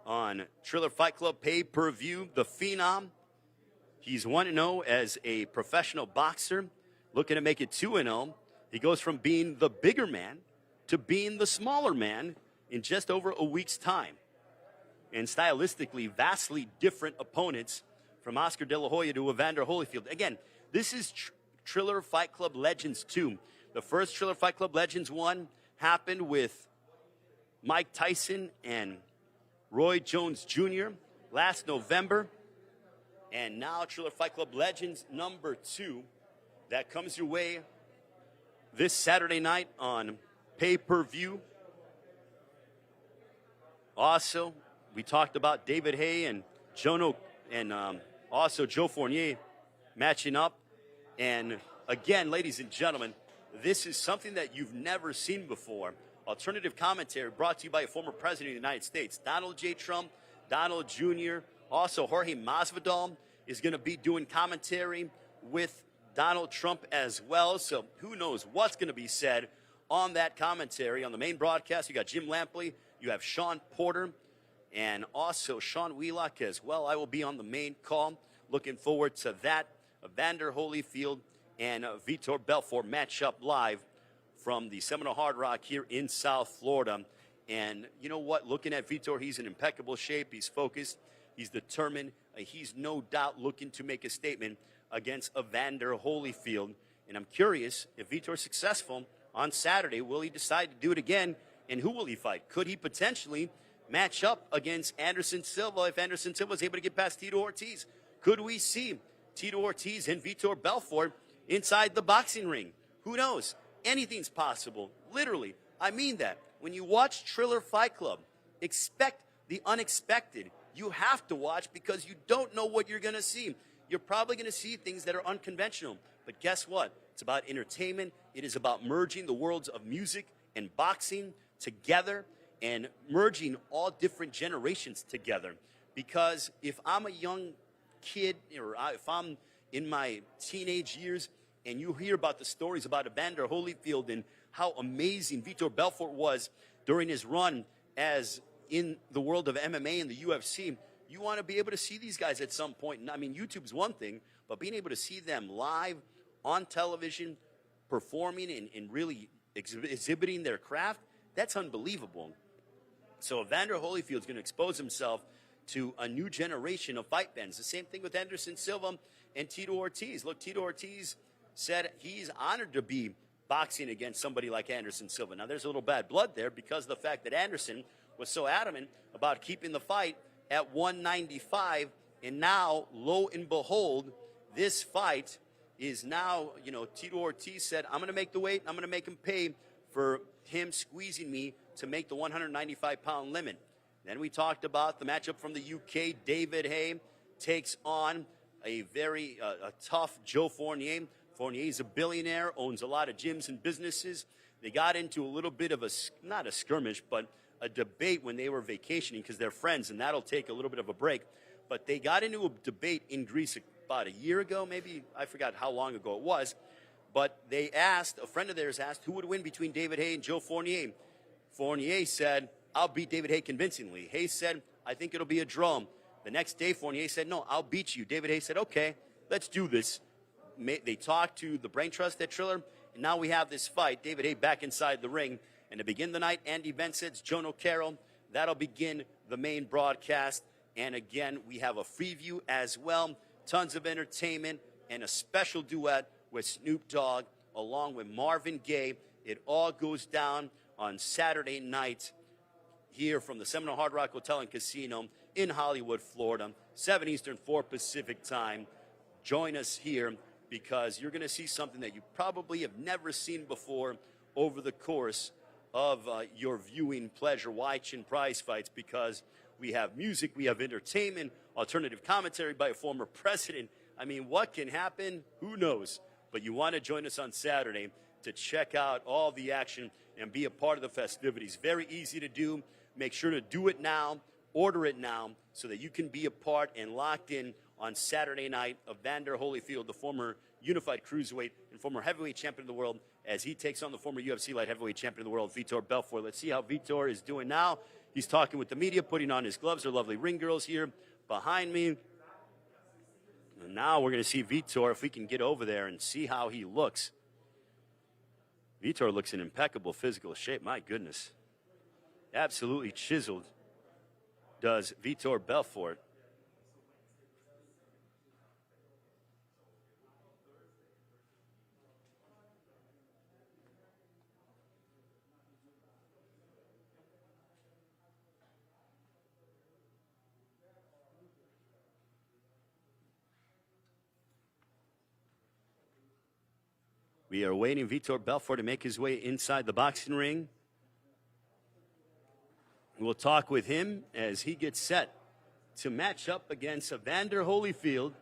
on Triller Fight Club pay-per-view. The Phenom, he's 1-0 as a professional boxer, looking to make it 2-0. He goes from being the bigger man to being the smaller man in just over a week's time. And stylistically, vastly different opponents from Oscar De La Hoya to Evander Holyfield. Again, this is Triller Fight Club Legends 2. The first Triller Fight Club Legends 1 happened with Mike Tyson and Roy Jones Jr. last November. And now Triller Fight Club Legends number 2 that comes your way this Saturday night on pay-per-view. Also, we talked about David Haye and also Joe Fournier matching up. And again, ladies and gentlemen, this is something that you've never seen before. Alternative commentary brought to you by a former president of the United States, Donald J. Trump, Donald Jr., also Jorge Masvidal is going to be doing commentary with Donald Trump as well. So who knows what's going to be said on that commentary. On the main broadcast, you got Jim Lampley, you have Sean Porter, and also Sean Wheelock as well. I will be on the main call. Looking forward to that. Evander Holyfield and Vitor Belfort match up live from the Seminole Hard Rock here in South Florida. And you know what? Looking at Vitor, he's in impeccable shape. He's focused. He's determined. He's no doubt looking to make a statement against Evander Holyfield. And I'm curious, if Vitor's successful on Saturday, will he decide to do it again? And who will he fight? Could he potentially match up against Anderson Silva if Anderson Silva is able to get past Tito Ortiz? Could we see Tito Ortiz and Vitor Belfort inside the boxing ring? Who knows? Anything's possible. Literally. I mean that. When you watch Triller Fight Club, expect the unexpected. You have to watch because you don't know what you're going to see. You're probably going to see things that are unconventional. But guess what? It's about entertainment. It is about merging the worlds of music and boxing together and merging all different generations together. Because if I'm a young kid or if I'm in my teenage years and you hear about the stories about Evander Holyfield and how amazing Vitor Belfort was during his run as in the world of MMA and the UFC, you want to be able to see these guys at some point. I mean, YouTube's one thing, but being able to see them live on television, performing and really exhibiting their craft, that's unbelievable. So Evander Holyfield's going to expose himself to a new generation of fight fans. The same thing with Anderson Silva and Tito Ortiz. Look, Tito Ortiz said he's honored to be boxing against somebody like Anderson Silva. Now, there's a little bad blood there because of the fact that Anderson was so adamant about keeping the fight at 195, and now, lo and behold, this fight is now, Tito Ortiz said, I'm going to make the weight, I'm going to make him pay for him squeezing me to make the 195-pound limit. Then we talked about the matchup from the UK. David Haye takes on a very tough Joe Fournier. Fournier's a billionaire, owns a lot of gyms and businesses. They got into a little bit of not a skirmish, but a debate when they were vacationing because they're friends, and that'll take a little bit of a break. But they got into a debate in Greece about a year ago, maybe. I forgot how long ago it was. But a friend of theirs asked who would win between David Haye and Joe Fournier. Fournier said, I'll beat David Haye convincingly. Haye said, I think it'll be a draw. The next day, Fournier said, no, I'll beat you. David Haye said, okay, let's do this. They talked to the brain trust at Triller, and now we have this fight. David Haye back inside the ring. And to begin the night, Andy Bensitz, Joan O'Carroll. That'll begin the main broadcast. And again, we have a preview as well. Tons of entertainment and a special duet with Snoop Dogg along with Marvin Gaye. It all goes down on Saturday night here from the Seminole Hard Rock Hotel and Casino in Hollywood, Florida. 7 Eastern, 4 Pacific time. Join us here because you're going to see something that you probably have never seen before over the course of your viewing pleasure watching prize fights, because we have music, we have entertainment, alternative commentary by a former president. I mean, what can happen? Who knows? But you want to join us on Saturday to check out all the action and be a part of the festivities. Very easy to do. Make sure to do it now, order it now, so that you can be a part and locked in on Saturday night. Evander Holyfield, the former unified cruiserweight and former heavyweight champion of the world, as he takes on the former UFC light heavyweight champion of the world, Vitor Belfort. Let's see how Vitor is doing now. He's talking with the media, putting on his gloves. Our lovely ring girls here behind me. And now we're going to see Vitor, if we can get over there and see how he looks. Vitor looks in impeccable physical shape. My goodness. Absolutely chiseled does Vitor Belfort. We are waiting Vitor Belfort to make his way inside the boxing ring. We'll talk with him as he gets set to match up against Evander Holyfield.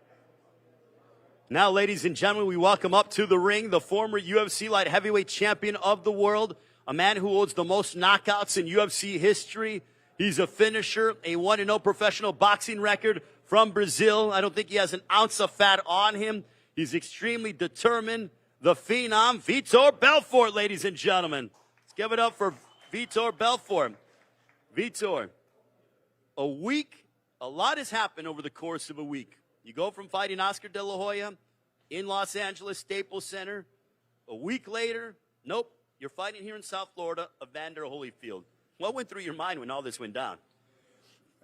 Now, ladies and gentlemen, we welcome up to the ring the former UFC light heavyweight champion of the world, a man who holds the most knockouts in UFC history. He's a finisher, a 1-0 professional boxing record from Brazil. I don't think he has an ounce of fat on him. He's extremely determined. The phenom, Vitor Belfort, ladies and gentlemen. Let's give it up for Vitor Belfort. Vitor, a lot has happened over the course of a week. You go from fighting Oscar De La Hoya in Los Angeles Staples Center. A week later, nope, you're fighting here in South Florida, Evander Holyfield. What went through your mind when all this went down?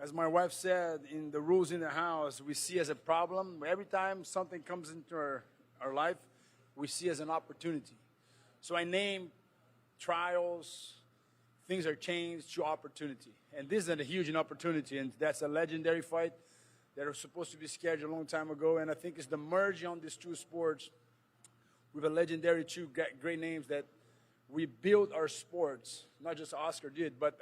As my wife said, in the rules in the house, we see as a problem. Every time something comes into our life, we see as an opportunity. So I name trials, things are changed to opportunity. And this is a huge opportunity, and that's a legendary fight that was supposed to be scheduled a long time ago. And I think it's the merging on these two sports with a legendary two great names that we built our sports, not just Oscar did, but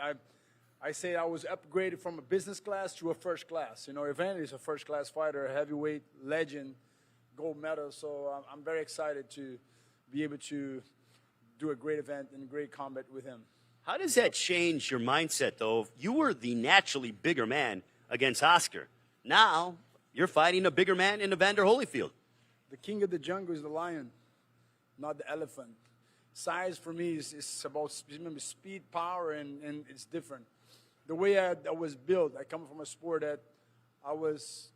I say I was upgraded from a business class to a first class. You know, Evander is a first class fighter, a heavyweight legend, gold medal. So I'm very excited to be able to do a great event and great combat with him. How does that change your mindset, though? You were the naturally bigger man against Oscar. Now you're fighting a bigger man in Evander Holyfield. The king of the jungle is the lion, not the elephant. Size for me is about speed, power, and it's different. The way I was built, I come from a sport that I was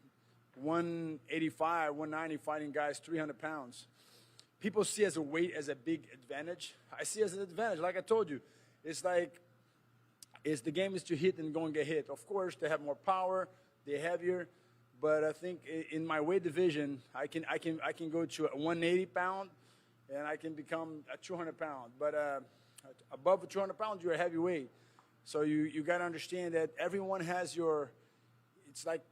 185, 190 fighting guys 300 pounds. People see as a weight as a big advantage. I see it as an advantage. Like I told you, it's like the game is to hit and go and get hit. Of course, they have more power, they're heavier, but I think in my weight division, I can go to a 180 pound, and I can become a 200 pound. But above a 200 pounds, you're a heavyweight. So you got to understand that everyone has it's like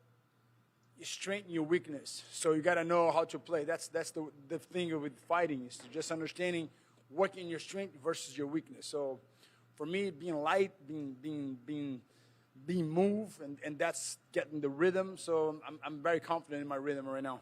your strength and your weakness. So you got to know how to play. That's the thing with fighting, is just understanding what in your strength versus your weakness. So for me, being light, being moved, and that's getting the rhythm. So I'm very confident in my rhythm right now.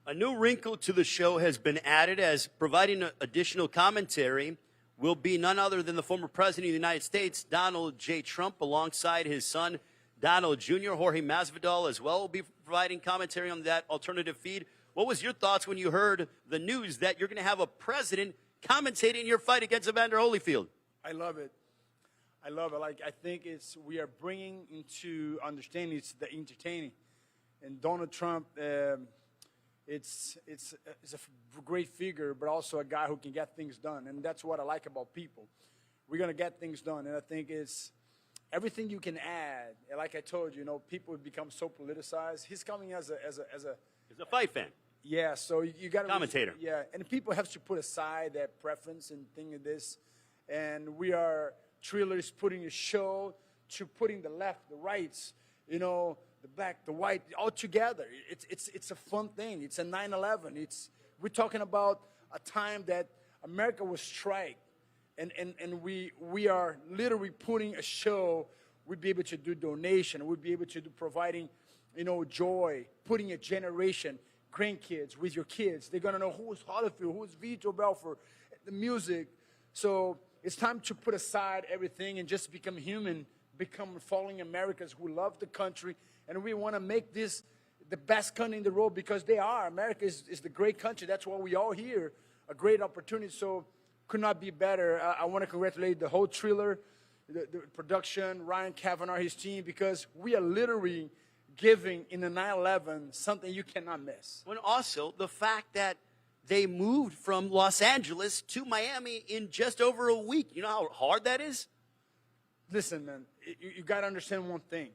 A new wrinkle to the show has been added, as providing additional commentary will be none other than the former president of the United States, Donald J. Trump, alongside his son, Donald Jr., Jorge Masvidal, as well, will be providing commentary on that alternative feed. What was your thoughts when you heard the news that you're going to have a president commentating your fight against Evander Holyfield? I love it. I love it. Like, I think we are bringing into understanding it's the entertaining. And Donald Trump, it's a great figure, but also a guy who can get things done. And that's what I like about people. We're going to get things done. And I think it's everything you can add. And like I told you, people have become so politicized. He's coming as a He's a fight fan. yeah, so you got to Commentator. Yeah, and people have to put aside their preference and thing of this. And Triller is putting a show to putting the left, the rights, the black, the white, all together. It's a fun thing. It's a 9/11. We're talking about a time that America was strike, and we are literally putting a show. We'd be able to do donation. We'd be able to do providing, joy, putting a generation, grandkids with your kids. They're gonna know who's Holyfield, who's Vitor Belfort, the music. So it's time to put aside everything and just become human, become following Americans who love the country, and we want to make this the best country in the world, because they are. America is the great country. That's why we all here. A great opportunity. So could not be better. I want to congratulate the whole Triller, the production, Ryan Kavanaugh, his team, because we are literally giving in the 9/11 something you cannot miss. When also the fact that they moved from Los Angeles to Miami in just over a week. You know how hard that is? Listen, man, you got to understand one thing.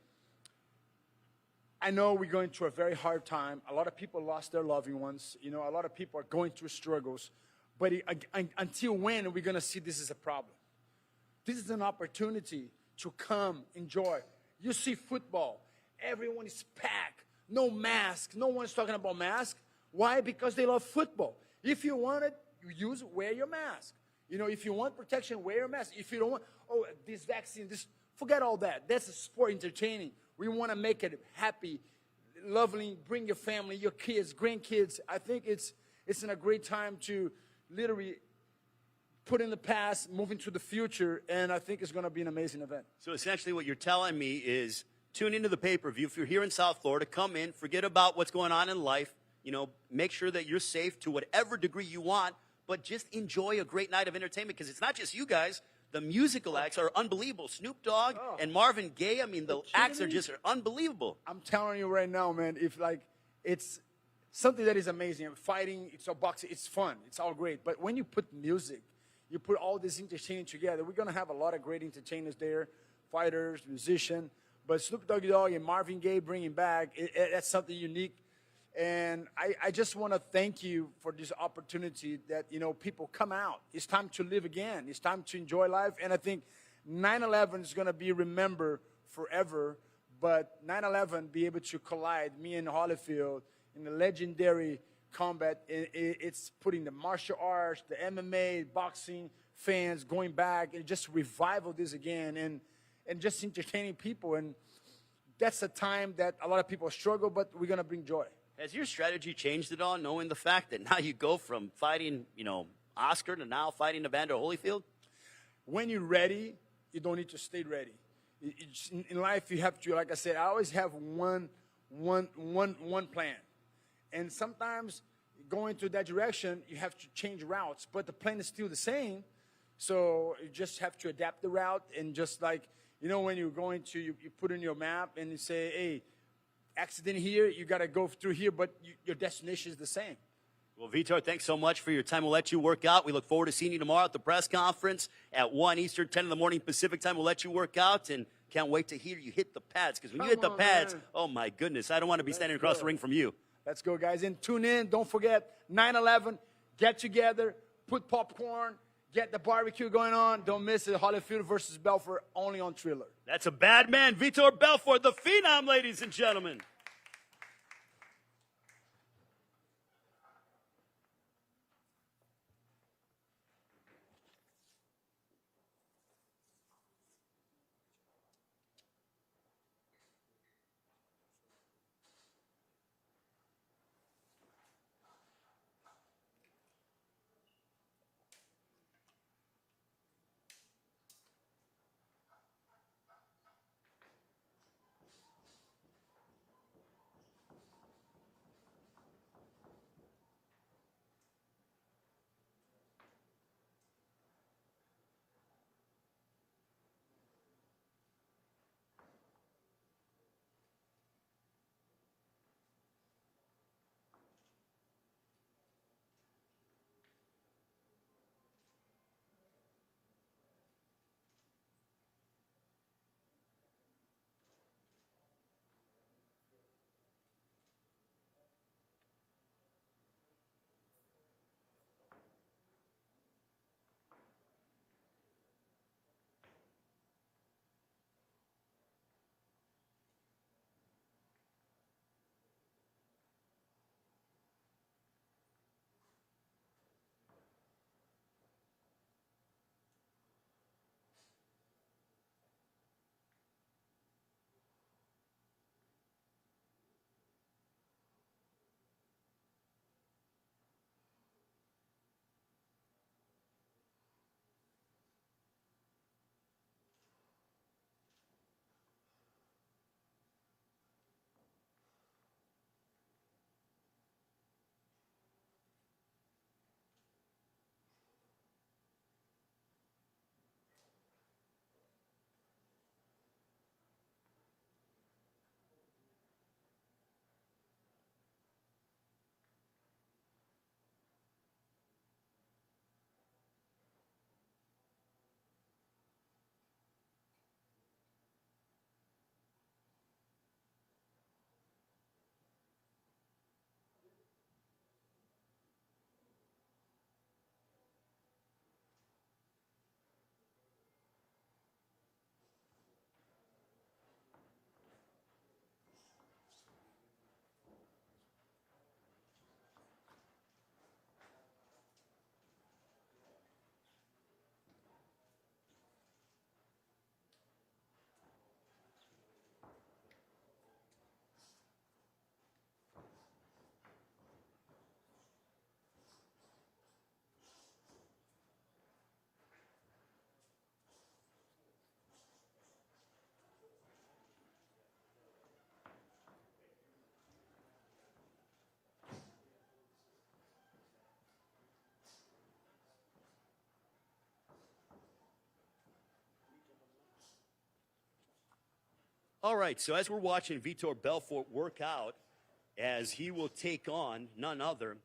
I know we're going through a very hard time. A lot of people lost their loved ones. A lot of people are going through struggles. But until when are we going to see this as a problem? This is an opportunity to come, enjoy. You see football. Everyone is packed. No mask. No one's talking about mask. Why? Because they love football. If you want it, wear your mask. If you want protection, wear your mask. If you don't want, this vaccine, forget all that. That's a sport entertaining. We want to make it happy, lovely, bring your family, your kids, grandkids. I think it's in a great time to literally put in the past, move into the future, and I think it's going to be an amazing event. So essentially what you're telling me is tune into the pay-per-view. If you're here in South Florida, come in, forget about what's going on in life. Make sure that you're safe to whatever degree you want, but just enjoy a great night of entertainment, because it's not just you guys. The musical acts are unbelievable. Snoop Dogg and Marvin Gaye, the acts are just unbelievable. I'm telling you right now, man, it's something that is amazing. Fighting, it's all boxing, it's fun, it's all great. But when you put music, you put all this entertainment together, we're going to have a lot of great entertainers there, fighters, musicians. But Snoop Dogg and Marvin Gaye bringing back, that's something unique. And I just want to thank you for this opportunity that, people come out. It's time to live again. It's time to enjoy life. And I think 9/11 is going to be remembered forever, but 9/11 be able to collide me and Holyfield in the legendary combat. It's putting the martial arts, the MMA, boxing fans going back and just revival this again and just entertaining people. And that's a time that a lot of people struggle, but we're going to bring joy. Has your strategy changed at all, knowing the fact that now you go from fighting, Oscar to now fighting Evander Holyfield? When you're ready, you don't need to stay ready. In life, you have to, like I said, I always have one plan. And sometimes going to that direction, you have to change routes, but the plan is still the same. So you just have to adapt the route and just like, when you're going to, you put in your map and you say, hey, accident here, you got to go through here, but your destination is the same. Well, Vitor, thanks so much for your time. We'll let you work out. We look forward to seeing you tomorrow at the press conference at 1 Eastern, 10 in the morning Pacific time. We'll let you work out and can't wait to hear you hit the pads, because when you hit the pads, man. Oh, my goodness, I don't want to be standing across the ring from you. Let's go, guys. And tune in. Don't forget, 9/11, get together, put popcorn, get the barbecue going on. Don't miss it. Holyfield versus Belfort, only on Triller. That's a bad man, Vitor Belfort, the Phenom, ladies and gentlemen. All right, so as we're watching Vitor Belfort work out, as he will take on none other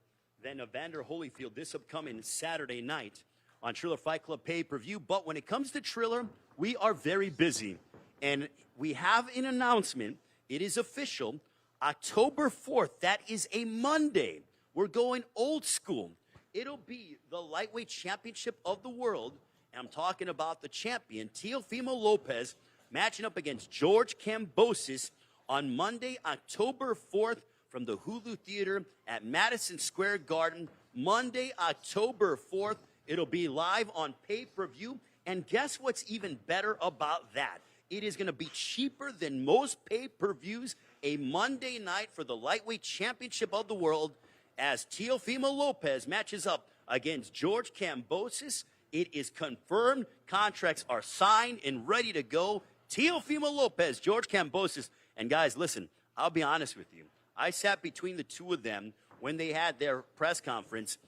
than Evander Holyfield this upcoming Saturday night on Triller Fight Club pay-per-view. But when it comes to Triller, we are very busy. And we have an announcement. It is official. October 4th, that is a Monday. We're going old school. It'll be the lightweight championship of the world And I'm talking about the champion, Teofimo Lopez, matching up against George Kambosos on Monday, October 4th from the Hulu Theater at Madison Square Garden. Monday, October 4th. It'll be live on pay-per-view. And guess what's even better about that? It is going to be cheaper than most pay-per-views a Monday night for the lightweight championship of the world as Teofimo Lopez matches up against George Kambosos. It is confirmed. Contracts are signed and ready to go. Teofimo Lopez, George Kambosos. And guys, listen, I'll be honest with you. I sat between the two of them when they had their press conference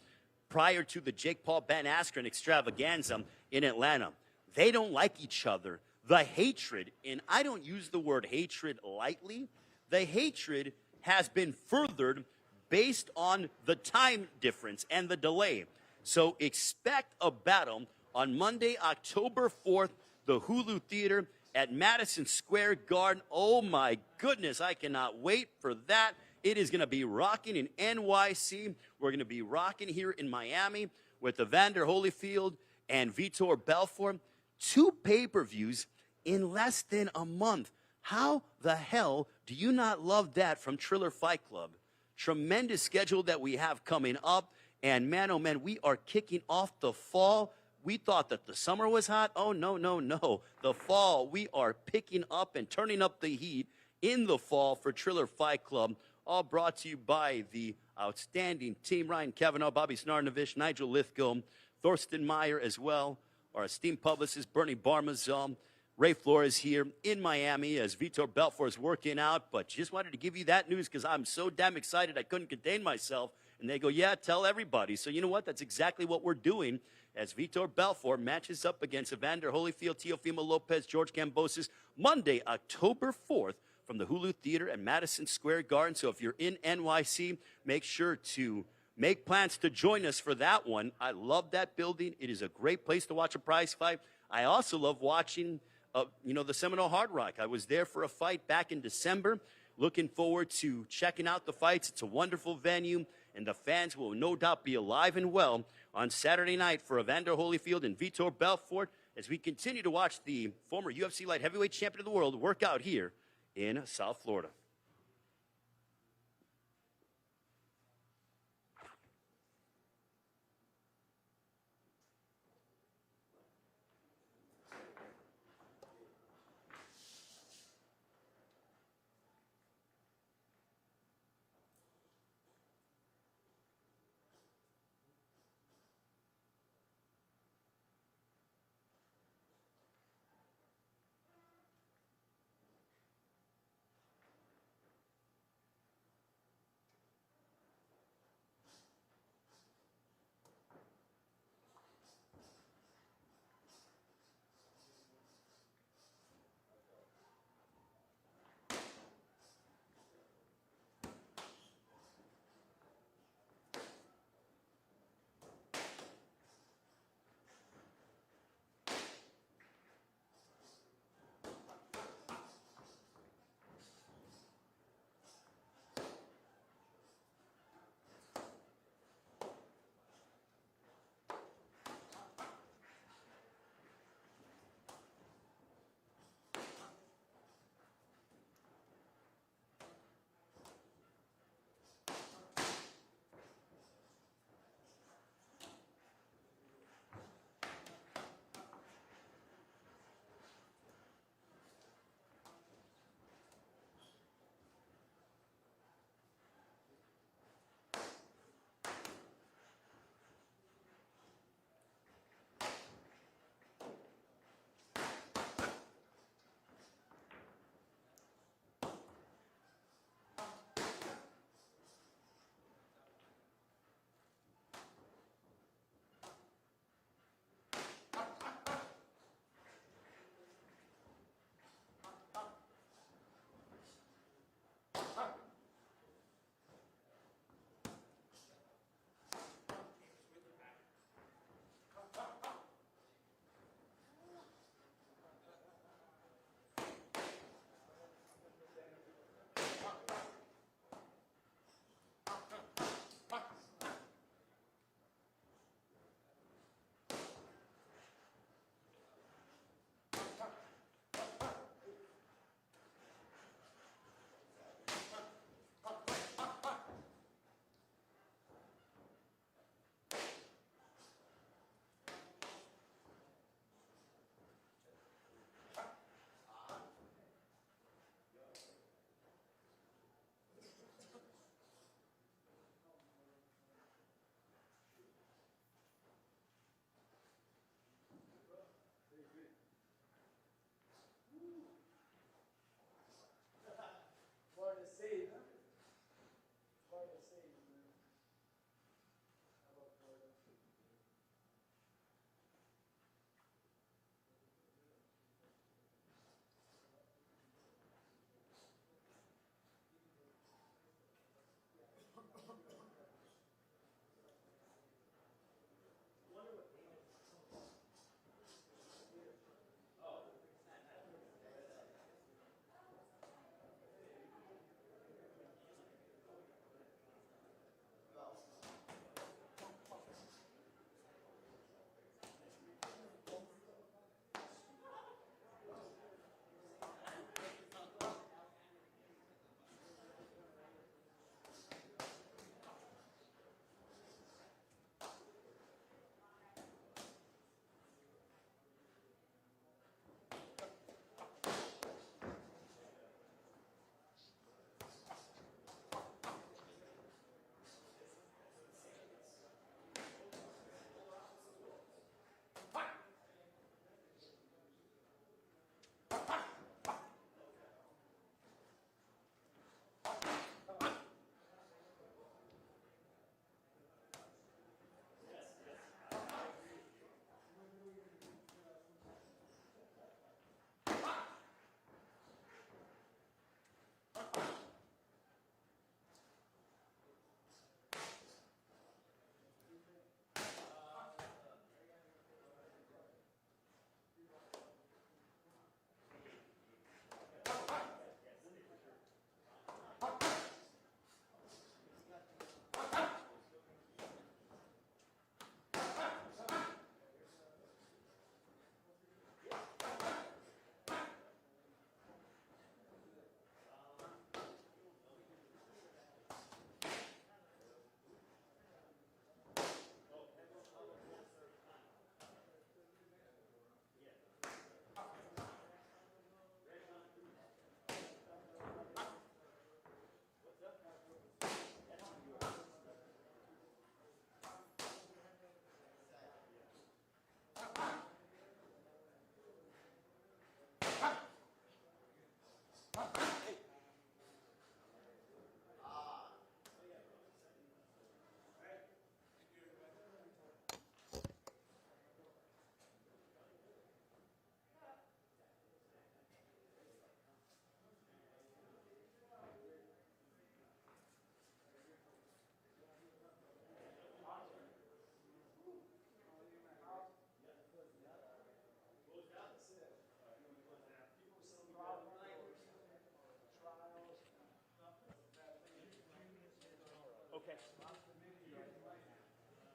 prior to the Jake Paul Ben Askren extravaganza in Atlanta. They don't like each other. The hatred, and I don't use the word hatred lightly, the hatred has been furthered based on the time difference and the delay. So expect a battle on Monday, October 4th, the Hulu Theater at Madison Square Garden. Oh my goodness, I cannot wait for that. It is going to be rocking in NYC. We're going to be rocking here in Miami with Evander Holyfield and Vitor Belfort. 2 pay-per-views in less than a month. How the hell do you not love that from Triller Fight Club? Tremendous schedule that we have coming up. And man, oh man, we are kicking off the fall. We thought that the summer was hot. Oh, no, no, no. The fall, we are picking up and turning up the heat in the fall for Triller Fight Club. All brought to you by the outstanding team. Ryan Kavanaugh, Bobby Snarnovich, Nigel Lithgow, Thorsten Meyer as well. Our esteemed publicist, Bernie Barmazon. Ray Flores here in Miami as Vitor Belfort is working out. But just wanted to give you that news because I'm so damn excited I couldn't contain myself. And they go, yeah, tell everybody. So you know what? That's exactly what we're doing as Vitor Belfort matches up against Evander Holyfield, Teofimo Lopez, George Kambosos, Monday, October 4th from the Hulu Theater at Madison Square Garden. So if you're in NYC, make sure to make plans to join us for that one. I love that building. It is a great place to watch a prize fight. I also love watching, the Seminole Hard Rock. I was there for a fight back in December. Looking forward to checking out the fights. It's a wonderful venue, and the fans will no doubt be alive and well on Saturday night for Evander Holyfield and Vitor Belfort as we continue to watch the former UFC light heavyweight champion of the world work out here in South Florida.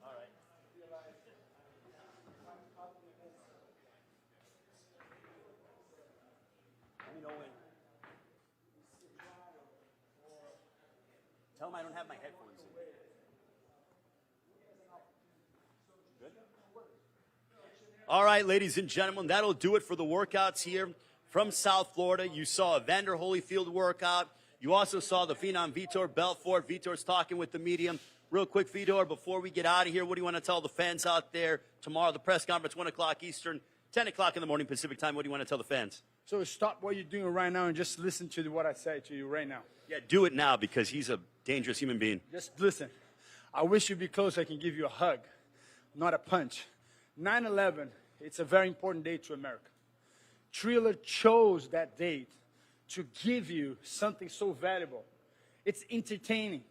All right. Let me know when. Tell him I don't have my headphones in. Good? All right, ladies and gentlemen, that'll do it for the workouts here from South Florida. You saw Evander Holyfield workout. You also saw the phenom Vitor Belfort. Vitor's talking with the media. Real quick, Vitor, before we get out of here, what do you want to tell the fans out there tomorrow? The press conference, 1 o'clock Eastern, 10 o'clock in the morning Pacific time. What do you want to tell the fans? So stop what you're doing right now and just listen to what I say to you right now. Yeah, do it now because he's a dangerous human being. Just listen. I wish you'd be close. I can give you a hug, not a punch. 9/11, it's a very important day to America. Triller chose that date to give you something so valuable. It's entertaining.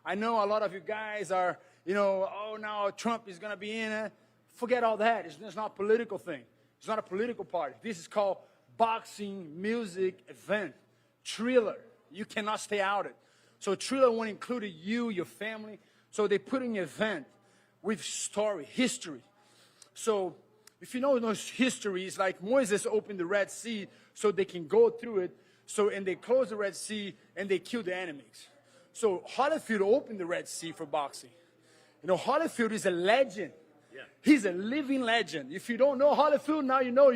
I know a lot of you guys are, oh, now Trump is going to be in it. Forget all that. It's not a political thing. It's not a political party. This is called boxing music event. Triller. You cannot stay out of it. So Triller want to include you, your family. So they put in an event with story, history. So if you know those histories, like Moses opened the Red Sea so they can go through it. And they close the Red Sea and they kill the enemies. So Holyfield opened the Red Sea for boxing. Holyfield is a legend. Yeah. He's a living legend. If you don't know Holyfield, now you know.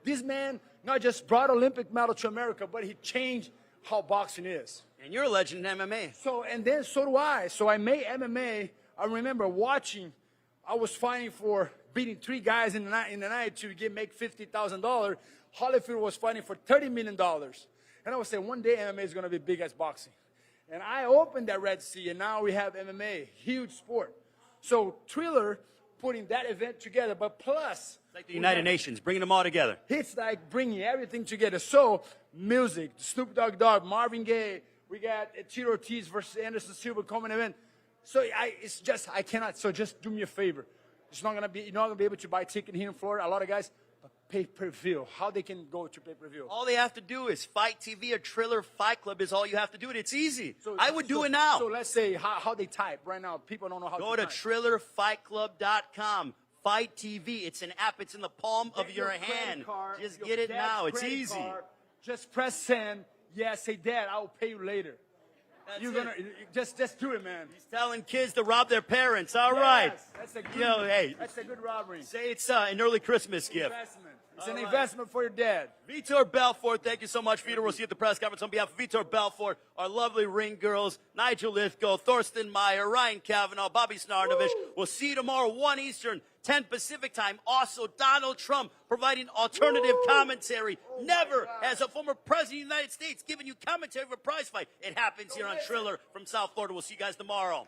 This man not just brought Olympic medal to America, but he changed how boxing is. And you're a legend in MMA. So do I. So I made MMA. I remember watching. I was fighting for beating 3 guys in the night to make $50,000. Holyfield was fighting for $30 million. And I was saying, one day MMA is going to be big as boxing. And I opened that Red Sea, and now we have MMA, huge sport. So Triller putting that event together, but plus... It's like the United Nations, bringing them all together. It's like bringing everything together. So music, Snoop Dogg, Marvin Gaye, we got Tito Ortiz versus Anderson Silva coming event. So I cannot, so just do me a favor. You're not going to be able to buy a ticket here in Florida. A lot of guys... Pay-per-view. How they can go to pay-per-view? All they have to do is Fight TV or Triller Fight Club is all you have to do. It's easy. I would do it now. So let's say how they type right now. People don't know how to type. Go to TrillerFightClub.com. Fight TV. It's an app. It's in the palm of your hand. Just get it now. It's easy. Just press send. Yeah, say, Dad, I will pay you later. Just do it, man. He's telling kids to rob their parents. All right. That's a good. That's a good robbery. Say it's an early Christmas gift. Investment. It's an investment for your dad. Vitor Belfort, thank you so much, Vitor. We'll see you at the press conference. On behalf of Vitor Belfort, our lovely ring girls, Nigel Lithgow, Thorsten Meyer, Ryan Kavanaugh, Bobby Snarnovich. We'll see you tomorrow, 1 Eastern, 10 Pacific time. Also, Donald Trump providing alternative commentary. Never has a former president of the United States given you commentary for a prize fight. It happens here on Triller from South Florida. We'll see you guys tomorrow.